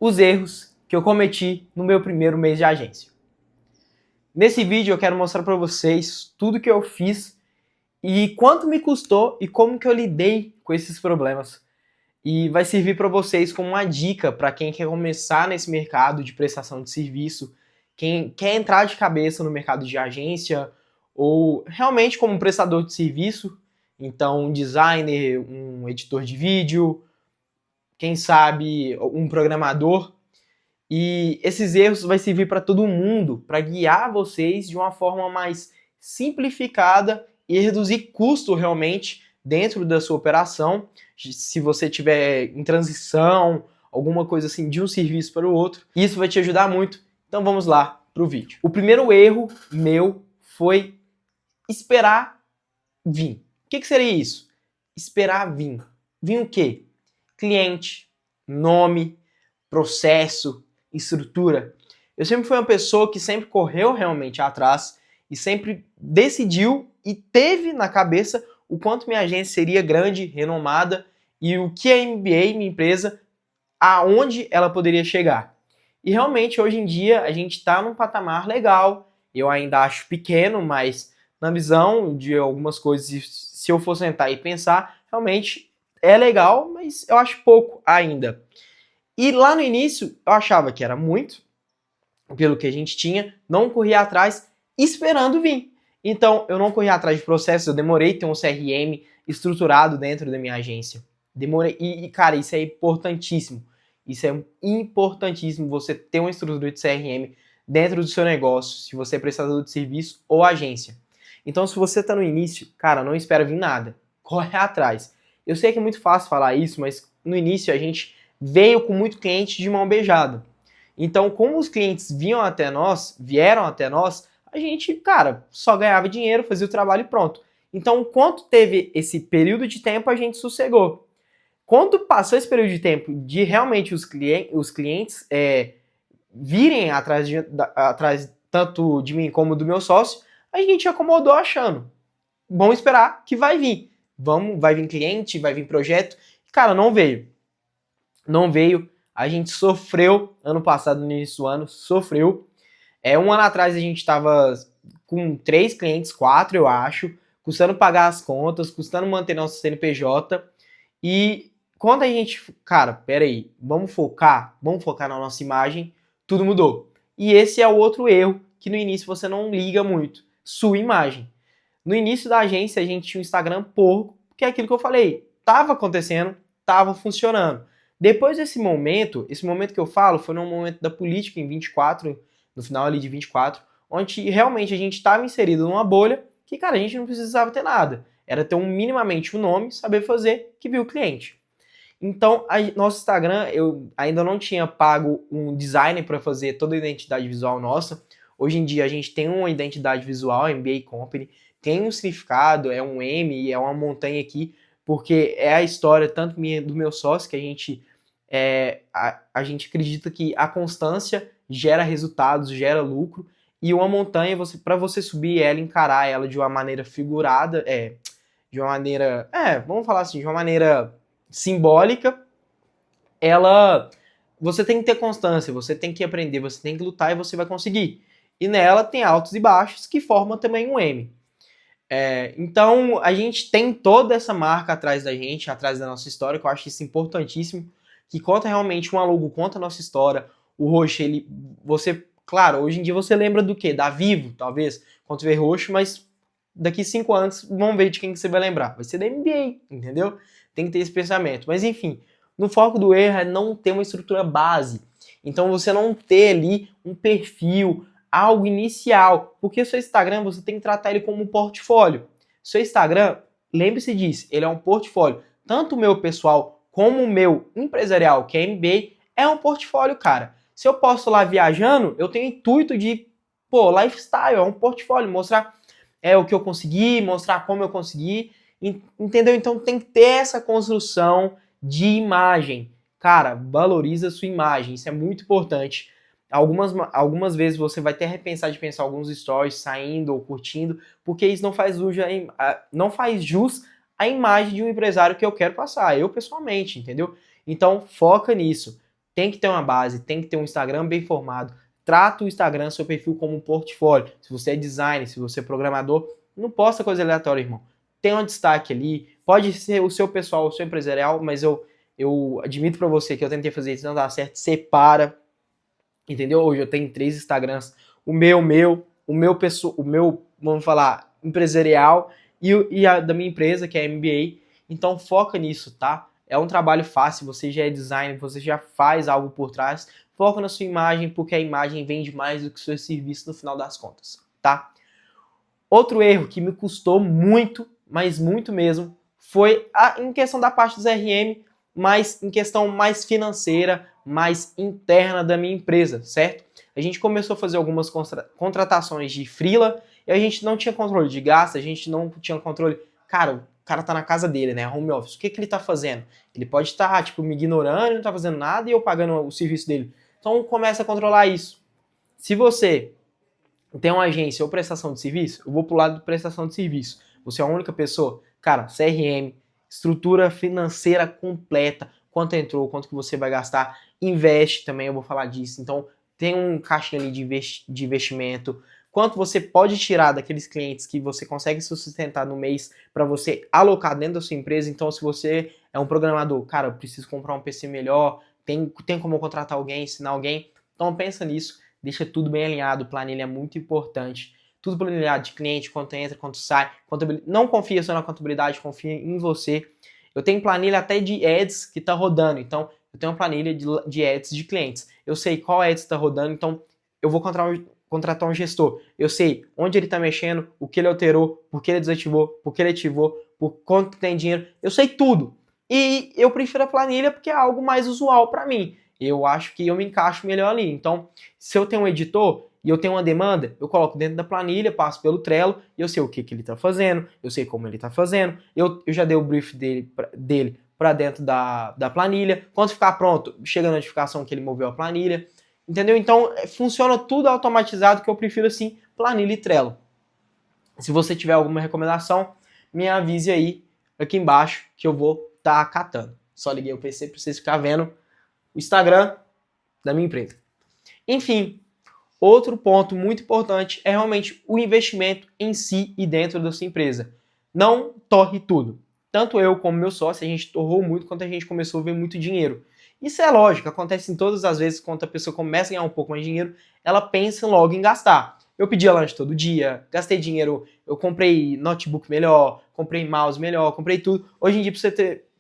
os erros que eu cometi no meu primeiro mês de agência. Nesse vídeo eu quero mostrar para vocês tudo que eu fiz e quanto me custou e como que eu lidei com esses problemas. E vai servir para vocês como uma dica para quem quer começar nesse mercado de prestação de serviço, quem quer entrar de cabeça no mercado de agência ou realmente como prestador de serviço, então um designer, um editor de vídeo, quem sabe um programador. E esses erros vai servir para todo mundo, para guiar vocês de uma forma mais simplificada e reduzir custo realmente dentro da sua operação. Se você tiver em transição, alguma coisa assim de um serviço para o outro, isso vai te ajudar muito. Então vamos lá para o vídeo. O primeiro erro meu foi esperar vir. O que seria isso? Esperar vir. Vir o quê? Cliente, nome, processo, estrutura. Eu sempre fui uma pessoa que sempre correu realmente atrás e sempre decidiu e teve na cabeça o quanto minha agência seria grande, renomada e o que a MBA, minha empresa, aonde ela poderia chegar. E realmente hoje em dia a gente está num patamar legal. Eu ainda acho pequeno, mas na visão de algumas coisas, se eu for sentar e pensar, realmente é legal, mas eu acho pouco ainda. E lá no início eu achava que era muito, pelo que a gente tinha, não corria atrás esperando vir. Então eu não corria atrás de processos, eu demorei ter um CRM estruturado dentro da minha agência. Demorei, cara, isso é importantíssimo. Isso é importantíssimo, você ter uma estrutura de CRM dentro do seu negócio, se você é prestador de serviço ou agência. Então se você está no início, cara, não espera vir nada. Corre atrás. Eu sei que é muito fácil falar isso, mas no início a gente veio com muito cliente de mão beijada. Então, como os clientes vieram até nós, a gente, cara, só ganhava dinheiro, fazia o trabalho e pronto. Então, enquanto teve esse período de tempo, a gente sossegou. Quando passou esse período de tempo de realmente os clientes virem atrás tanto de mim como do meu sócio, a gente acomodou achando. Vamos esperar que vai vir. Vai vir cliente, vai vir projeto. Cara, não veio. Não veio, a gente sofreu ano passado, no início do ano, sofreu. Um ano atrás a gente estava com 3 clientes, 4 eu acho, custando pagar as contas, custando manter nosso CNPJ. E quando a gente, cara, peraí, vamos focar na nossa imagem, tudo mudou. E esse é o outro erro que no início você não liga muito, sua imagem. No início da agência a gente tinha um Instagram porco, que é aquilo que eu falei, tava acontecendo, tava funcionando. Depois desse momento que eu falo foi num momento da política em 24, no final ali de 24, onde realmente a gente estava inserido numa bolha que, cara, a gente não precisava ter nada. Era ter minimamente um nome, saber fazer, que viu o cliente. Então, nosso Instagram, eu ainda não tinha pago um designer para fazer toda a identidade visual nossa. Hoje em dia a gente tem uma identidade visual, MBA Company, tem um significado, é um M, é uma montanha aqui, porque é a história tanto minha do meu sócio, que a gente acredita que a constância gera resultados, gera lucro, e uma montanha, para você subir ela, encarar ela de uma maneira figurada, de uma maneira, vamos falar assim, de uma maneira simbólica, você tem que ter constância, você tem que aprender, você tem que lutar e você vai conseguir. E nela tem altos e baixos que formam também um M. Então a gente tem toda essa marca atrás da gente, atrás da nossa história, que eu acho isso importantíssimo, que conta realmente uma logo, conta a nossa história. O roxo, claro, hoje em dia você lembra do quê? Da Vivo, talvez, quando tiver roxo, mas daqui 5 anos, vamos ver de quem que você vai lembrar. Vai ser da MBA, entendeu? Tem que ter esse pensamento. Mas enfim, no foco do erro é não ter uma estrutura base. Então você não ter ali um perfil, algo inicial, porque o seu Instagram você tem que tratar ele como um portfólio. Seu Instagram, lembre-se disso, ele é um portfólio. Tanto o meu pessoal como o meu empresarial, que é MBA, é um portfólio, cara. Se eu posto lá viajando, eu tenho intuito de, lifestyle, é um portfólio, mostrar o que eu consegui, mostrar como eu consegui, entendeu? Então tem que ter essa construção de imagem. Cara, valoriza a sua imagem, isso é muito importante. Algumas vezes você vai ter que repensar de pensar alguns stories saindo ou curtindo, porque isso não faz jus à imagem de um empresário que eu quero passar, eu pessoalmente, entendeu? Então foca nisso. tem que ter uma base, tem que ter um Instagram bem formado. Trata o Instagram, seu perfil como um portfólio. Se você é designer, se você é programador, não posta coisa aleatória, irmão. Tem um destaque ali, pode ser o seu pessoal, o seu empresarial, mas eu admito pra você que eu tentei fazer isso, não dá certo, separa, entendeu? Hoje eu tenho 3 Instagrams, o meu, vamos falar, empresarial e a da minha empresa, que é a MBA. Então foca nisso, tá? É um trabalho fácil, você já é designer, você já faz algo por trás. Foca na sua imagem, porque a imagem vende mais do que o seu serviço no final das contas, tá? Outro erro que me custou muito, mas muito mesmo, foi em questão da parte dos RM, mas em questão mais financeira, mais interna da minha empresa, certo? A gente começou a fazer algumas contratações de freela e a gente não tinha controle de gasto, a gente não tinha controle. Cara, o cara tá na casa dele, né? Home office. O que ele tá fazendo? Ele pode estar, tipo, me ignorando, não tá fazendo nada e eu pagando o serviço dele. Então começa a controlar isso. Se você tem uma agência ou prestação de serviço, eu vou pro lado de prestação de serviço. Você é a única pessoa, cara, CRM, estrutura financeira completa, quanto entrou, quanto que você vai gastar, investe também, eu vou falar disso. Então, tem um caixinha ali de investimento, quanto você pode tirar daqueles clientes que você consegue se sustentar no mês para você alocar dentro da sua empresa. Então, se você é um programador, cara, eu preciso comprar um PC melhor, tem como contratar alguém, ensinar alguém. Então, pensa nisso. Deixa tudo bem alinhado, planilha é muito importante. Tudo planilhado de cliente, quanto entra, quanto sai. Não confia só na contabilidade, confia em você. Eu tenho planilha até de ads que está rodando, então eu tenho uma planilha de ads de clientes. Eu sei qual ads está rodando, então eu vou contratar um gestor. Eu sei onde ele está mexendo, o que ele alterou, por que ele desativou, por que ele ativou, por quanto tem dinheiro. Eu sei tudo. E eu prefiro a planilha porque é algo mais usual para mim. Eu acho que eu me encaixo melhor ali. Então, se eu tenho um editor e eu tenho uma demanda, eu coloco dentro da planilha, passo pelo Trello e eu sei o que ele está fazendo, eu sei como ele está fazendo, eu já dei o brief dele para dentro da planilha. Quando ficar pronto, chega a notificação que ele moveu a planilha. Entendeu? Então, funciona tudo automatizado, que eu prefiro assim, planilha e Trello. Se você tiver alguma recomendação, me avise aí aqui embaixo que eu vou estar catando. Só liguei o PC para vocês ficarem vendo o Instagram da minha empresa. Enfim, outro ponto muito importante é realmente o investimento em si e dentro da sua empresa. Não torre tudo. Tanto eu como meu sócio, a gente torrou muito quando a gente começou a ver muito dinheiro. Isso é lógico, acontece em todas as vezes quando a pessoa começa a ganhar um pouco mais de dinheiro, ela pensa logo em gastar. Eu pedia lanche todo dia, gastei dinheiro, eu comprei notebook melhor, comprei mouse melhor, comprei tudo. Hoje em dia, pra você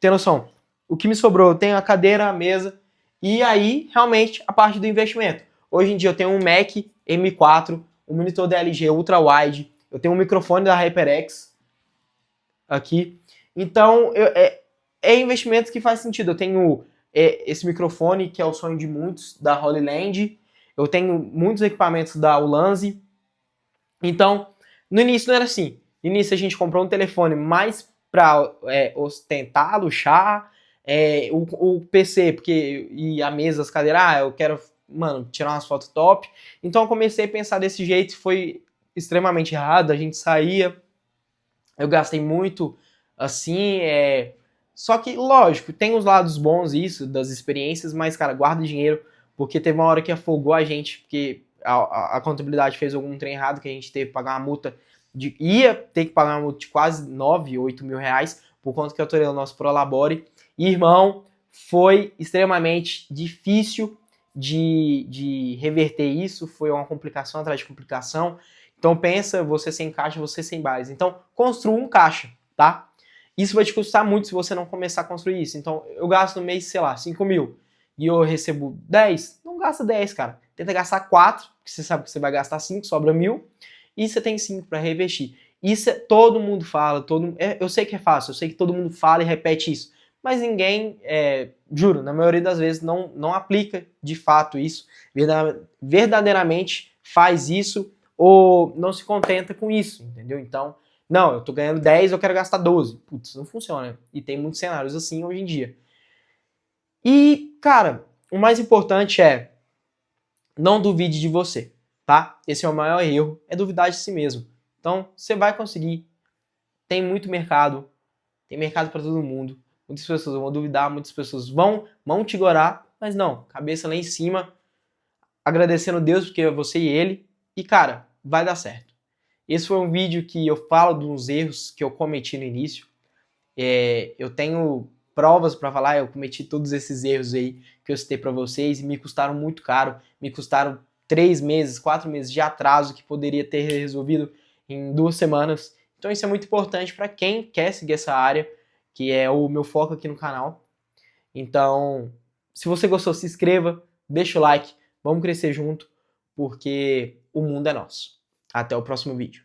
ter noção, o que me sobrou, eu tenho a cadeira, a mesa, e aí, realmente, a parte do investimento. Hoje em dia eu tenho um Mac M4, um monitor da LG Ultra Wide, eu tenho um microfone da HyperX aqui. Então, é investimento que faz sentido. Eu tenho esse microfone, que é o sonho de muitos, da Holy Land. Eu tenho muitos equipamentos da Ulanzi. Então, no início não era assim. No início a gente comprou um telefone mais para ostentar, luxar, o PC, porque e a mesa, as cadeiras, eu quero, mano, tirar umas fotos top. Então eu comecei a pensar desse jeito, foi extremamente errado, a gente saía, eu gastei muito, assim, só que, lógico, tem os lados bons isso, das experiências, mas, cara, guarda dinheiro, porque teve uma hora que afogou a gente, porque a contabilidade fez algum trem errado, que a gente teve que pagar uma multa, ia ter que pagar uma multa de quase 9, 8 mil reais, por conta que eu autorei o nosso Prolabore. E, irmão, foi extremamente difícil de reverter isso, foi uma complicação atrás de complicação. Então pensa, você sem caixa, você sem base. Então construa um caixa, tá? Isso vai te custar muito se você não começar a construir isso. Então eu gasto no mês, sei lá, 5 mil e eu recebo 10, não gasta 10, cara. Tenta gastar 4, porque você sabe que você vai gastar 5, sobra 1.000, e você tem 5 para reinvestir. Isso todo mundo fala, eu sei que é fácil, eu sei que todo mundo fala e repete isso, mas ninguém, juro, na maioria das vezes não aplica de fato isso, verdadeiramente faz isso ou não se contenta com isso, entendeu? Então, não, eu tô ganhando 10, eu quero gastar 12. Putz, não funciona. E tem muitos cenários assim hoje em dia. E, cara, o mais importante é não duvide de você, tá? Esse é o maior erro, é duvidar de si mesmo. Então, você vai conseguir. Tem muito mercado, tem mercado para todo mundo. Muitas pessoas vão duvidar, muitas pessoas vão te ignorar, mas não, cabeça lá em cima, agradecendo Deus porque é você e ele, e cara, vai dar certo. Esse foi um vídeo que eu falo dos erros que eu cometi no início. Eu tenho provas para falar, eu cometi todos esses erros aí que eu citei para vocês e me custaram muito caro, me custaram 3 meses, 4 meses de atraso que poderia ter resolvido em 2 semanas. Então isso é muito importante para quem quer seguir essa área, que é o meu foco aqui no canal. Então, se você gostou, se inscreva, deixa o like, vamos crescer junto, porque o mundo é nosso. Até o próximo vídeo.